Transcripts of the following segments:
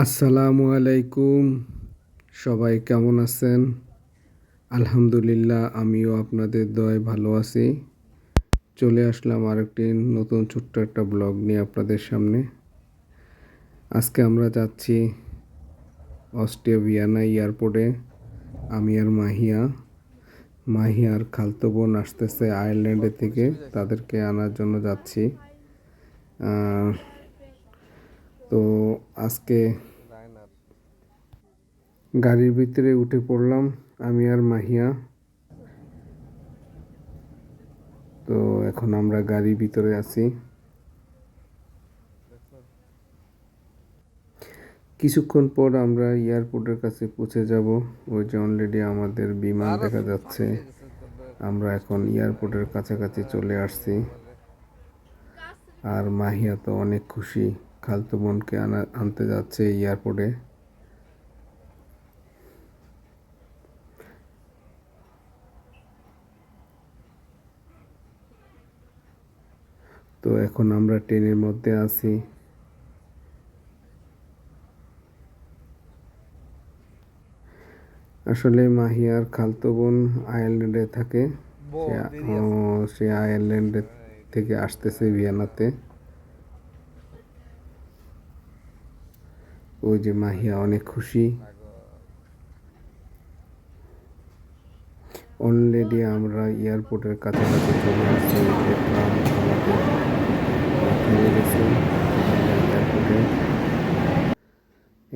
আসসালামু আলাইকুম। সবাই কেমন আছেন? আলহামদুলিল্লাহ, আমিও আপনাদের দয়ায় ভালো আছি। চলে আসলাম আরেকটি নতুন ছোট্ট একটা ব্লগ নিয়ে আপনাদের সামনে। আজকে আমরা যাচ্ছি অস্ট্রিয়া ভিয়েনা এয়ারপোর্টে। আমি আর মাহিয়ার খালতো বোন আসতেছে আয়ারল্যান্ডের থেকে, তাদেরকে আনার জন্য যাচ্ছি। তো আজকে গাড়ির ভিতরে উঠে পড়লাম আমি আর মাহিয়া। তো এখন আমরা গাড়ির ভিতরে আছি। কিছুক্ষণ পর আমরা এয়ারপোর্টের কাছে পৌঁছে যাব। ওই যে অলরেডি আমাদের বিমান দেখা যাচ্ছে। আমরা এখন এয়ারপোর্টের কাছাকাছি চলে আসছি। আর মাহিয়া তো অনেক খুশি, খালতো বোনকে আনতে যাচ্ছে এয়ারপোর্টে। তো এখন আমরা ট্রেনের মধ্যে আছি। আসলে মাহিয়ার খালতো বোন আয়ারল্যান্ডে থাকে। সে আয়ারল্যান্ড থেকে আসতেছে ভিয়েনাতে। ওই যে মাহিয়া অনেক খুশি। অলরেডি আমরা এয়ারপোর্টের কাছাকাছি চলে আসছি। দেখলাম আমাদের থেমে গেছে এয়ারপোর্টে।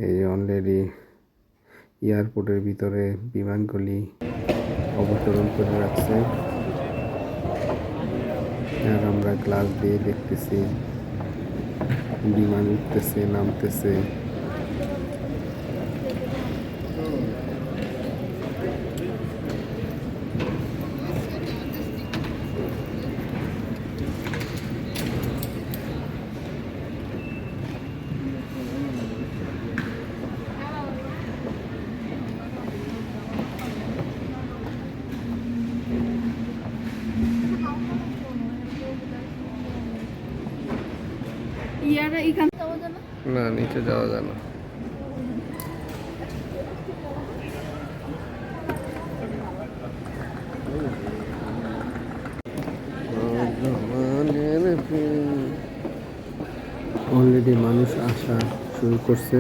এই অলরেডি এয়ারপোর্টের ভিতরে বিমানগুলি অবতরণ করে রাখছে। আর আমরা গ্লাস দিয়ে দেখতেছি বিমান উঠতেছে, নামতেছে। না, নিচে যাওয়া যায় না। অলরেডি মানুষ আসা শুরু করছে।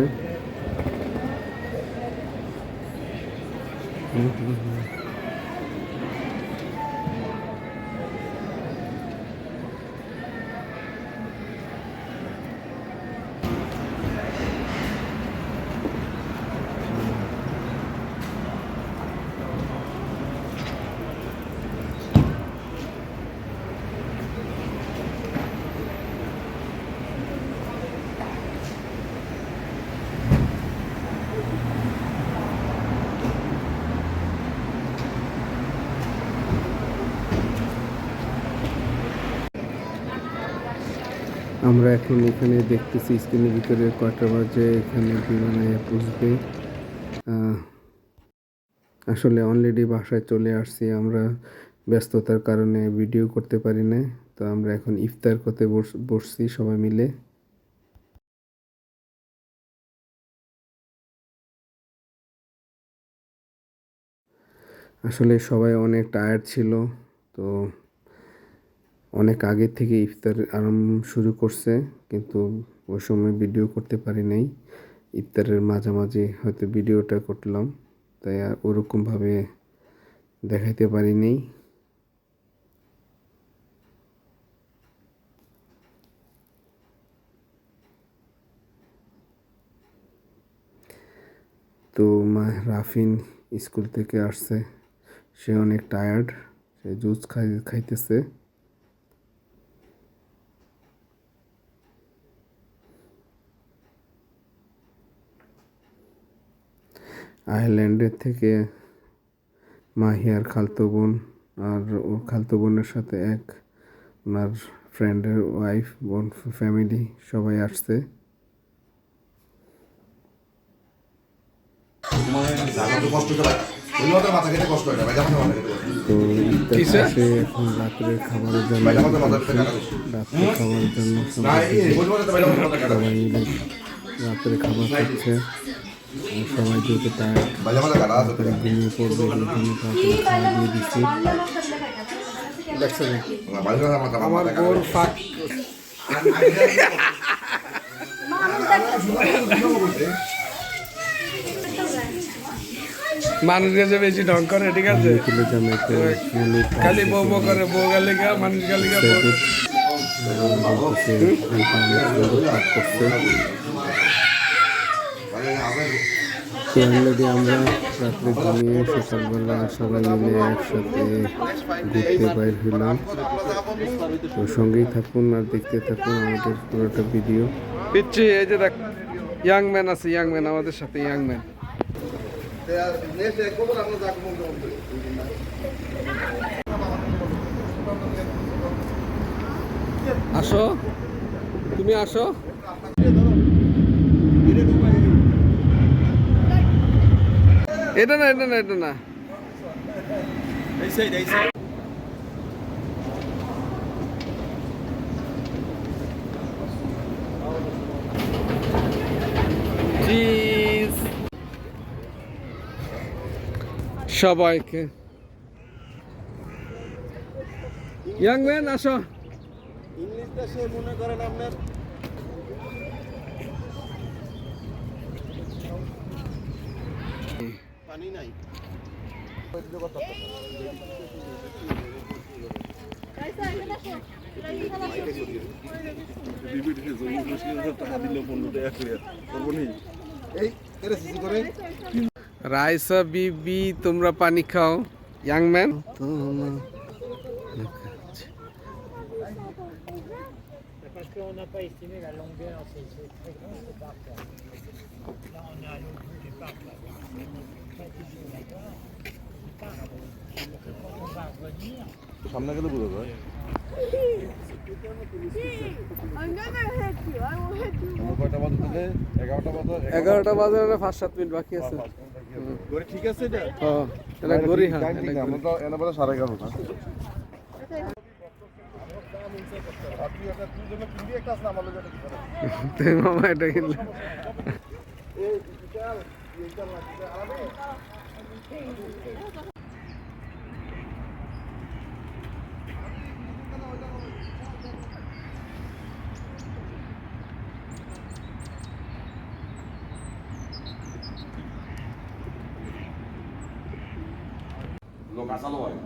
আমরা এখন এখানে দেখতেছি স্ক্রিনের ভিতরে কয়টা বাজে, এখানে বিমানে পৌঁছবে। আসলে অলরেডি বাসায় চলে আসছি আমরা, ব্যস্ততার কারণে ভিডিও করতে পারি না। তো আমরা এখন ইফতার করতে বসছি সবাই মিলে। আসলে সবাই অনেক টায়ার্ড ছিল। তো অনেক আগে থেকে ইফতার আরম্ভ শুরু করছে, কিন্তু ওই সময় ভিডিও করতে পারি নাই। ইফতারের মাঝামাঝি হয়তো ভিডিওটা করলাম, তাই আর ওরকমভাবে দেখাইতে পারিনি। তো রাফিন স্কুল থেকে আসছে, সে অনেক টায়ার্ড, সে জুস খাইতেছে। আয়ারল্যান্ডের থেকে মাহিয়ার খালতো বোন আর ওর খালতো বোনের সাথে ওনার ফ্রেন্ডের ওয়াইফ, বোন, ফ্যামিলি সবাই আসছে। তো ইফতার শেষে এখন রাত্রের খাবারের জন্য সবাই মিলে রাতের খাবার খাচ্ছে। সবাই যেহেতু টায়ার্ড তাড়াতাড়ি ঘুমিয়ে পড়বে এই জন্য তাড়াতাড়ি খাওয়া দিয়ে দিচ্ছি। দেখছো আমার বোর ফাঁক মানুষ গেছে বেশি ঢং করে, ঠিক আছে, খালি বউ বউ করে, বউ গালি গা মানুষ গালি গা করছে। তো অলরেডি আমরা রাত্রে ঘুমিয়ে সকালবেলা সবাই মিলে একসাথে ঘুরতে বাইর হইলাম। তো সঙ্গেই থাকুন আর দেখতে থাকুন আমাদের পুরোটা ভিডিও। পিচ্ছি এই যে দেখ ইয়াং ম্যান আছে, ইয়াং ম্যান আমাদের সাথে, ইয়াং ম্যান। আসো, তুমি আসো। এটা না, এটা না, এটা না, সবাইকে ইয়াং ম্যান আসো। ইংলিশটা সে মনে করেন আপনার পানি নাই। রাইসা বিবি তোমরা পানি খাও। Young man Parce qu'on n'a pas estimé la longueur, c'est très grand ce parc là. Là on est à l'autre bout du parc là. Quand il joue là-bas, il part. Quand on va revenir, সামনে গেলে বুঝা যায়। I'm gonna hit you. I will hit you. কয়টা বাজে তাহলে? 11টা বাজে। 11টা বাজে, 5-7 minute বাকি আছে। গড়ি ঠিক আছে এটা? হ্যাঁ এটা গড়ি, হ্যাঁ টাইম ঠিক আমরা তো এনে বলে 11:30 আপনি এটা তুই জন্য কিনবি একটা আছে আমার লগে এটা তুই মামা এটা কিনলে এই বিশাল এইটা লাগবে আরামে। লোক আসালো হয়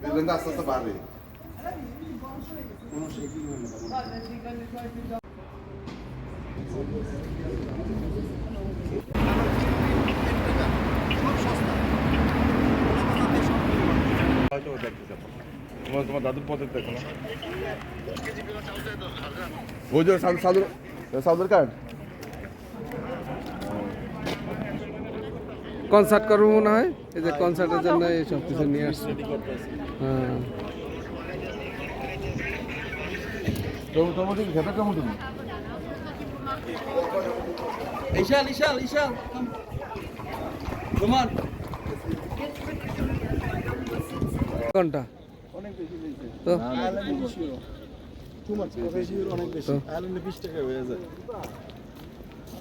দেখলেন আস্তে আস্তে বাড়বে। তোমার দাদুর পথে দেখো না ওই যে সাউদের কার্ড কনসার্ট করবো মনে হয়, এই যে কনসার্টের জন্য এই সব কিছু নিয়ে আসছে। হ্যাঁ তোমার ঘেটা কেমন তুমি ইশাল ইশাল ইশাল তোমার কোনটা অনেক বেশি হয়েছে তো অনেক বেশি আইল্যান্ডে 20 টাকা হয়ে যায়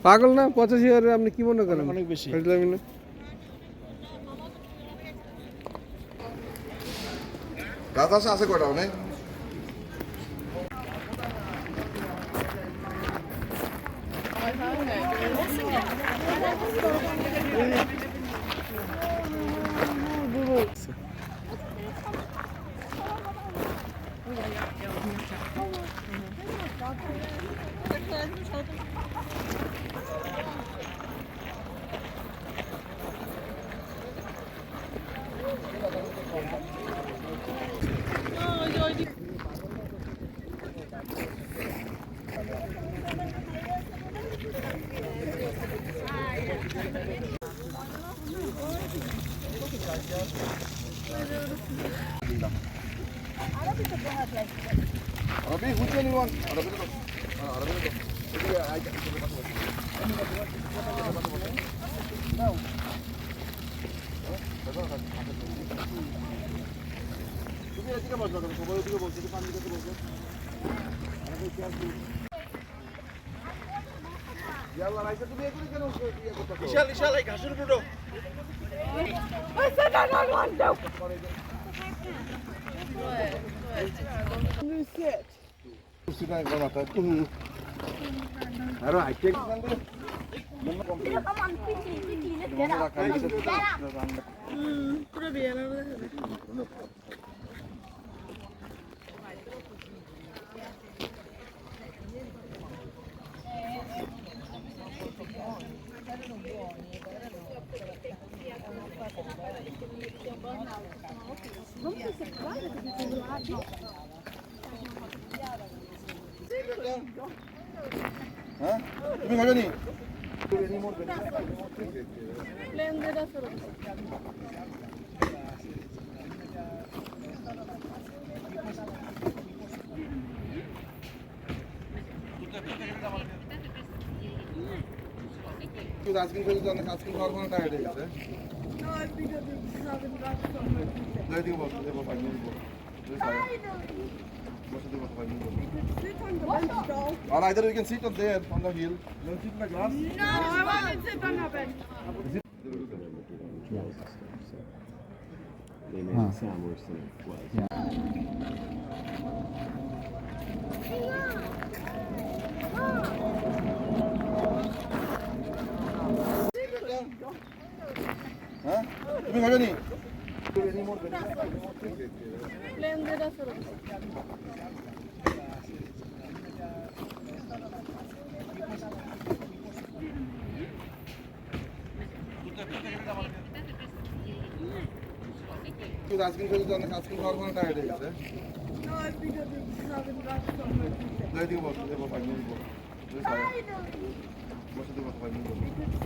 পাগল না 85,000 আপনি কি মনে করেন? অনেক বেশি। গাছ আছে কয়টা অনেক Arabi, which one you want? Arabi to. Arabi to. Okay, I can. Now. তুমি এদিকে বসো, সবাই ওদিকে বসো, পানি দিতে বসো। ইয়াল্লা রাইসা তুমি এগুলো কেন ইয়ে করতেছো? বিশাল এই ঘাসের উপর উঠো। I said I don't want to. You sit. সিটা একবার মাথা। আরো হাইটে Come on, Kitty, let's get up. হ্যাঁ তুমি খাবে নি? তুই আইসক্রিম খেতে জানিস আইসক্রিম খাওয়ার কোনো টায়ার্ড হয়ে গেছে No, it's because we haven't got so much. যাই দিকে বস দেবো ফাইন নিবো বসে দেবো ফাইন নিবো Sit on the bench, doll. or either we can sit up there on the hill you want to sit in the grass No, I want to sit on the bench. They made it sound worse than it was. হ্যাঁ তুমি খাবে নি? তুই ice cream খেতে জানিস ice cream খাওয়ার কোনো tired হয়ে গেছে No, it's because we haven't got so much. যাই দিকে বস দেবো ফাইন নিবো বসে দেবো ফাইন নিবো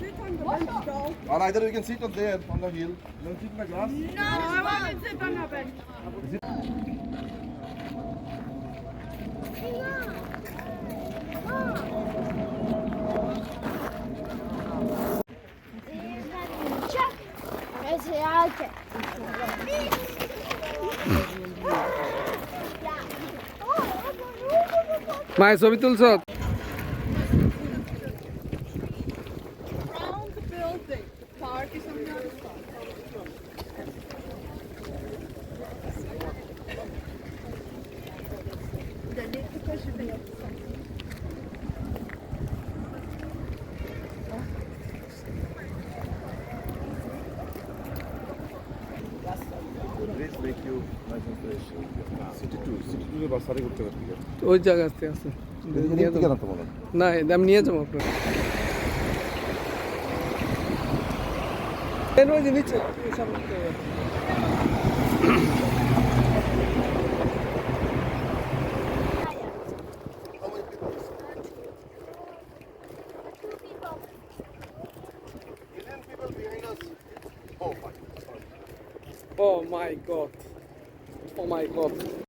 Sit on the bench, doll. or either we can sit up there on the hill you want to sit in the grass No, I want to sit on the bench. মায়ের ছবি তুলছ? Around the building. The park is on the other side. Then it's the question of the other side. This make you nice and fresh city tour বাস সারি করতে পারবি ওই জায়গাতে আছে। নিয়ে ঠিক যাবো। আছে বলো না আমি নিয়ে যাবো আপনার। ওই যে নিচে সামনে থেকে। people behind us oh my Oh my god. Oh my god.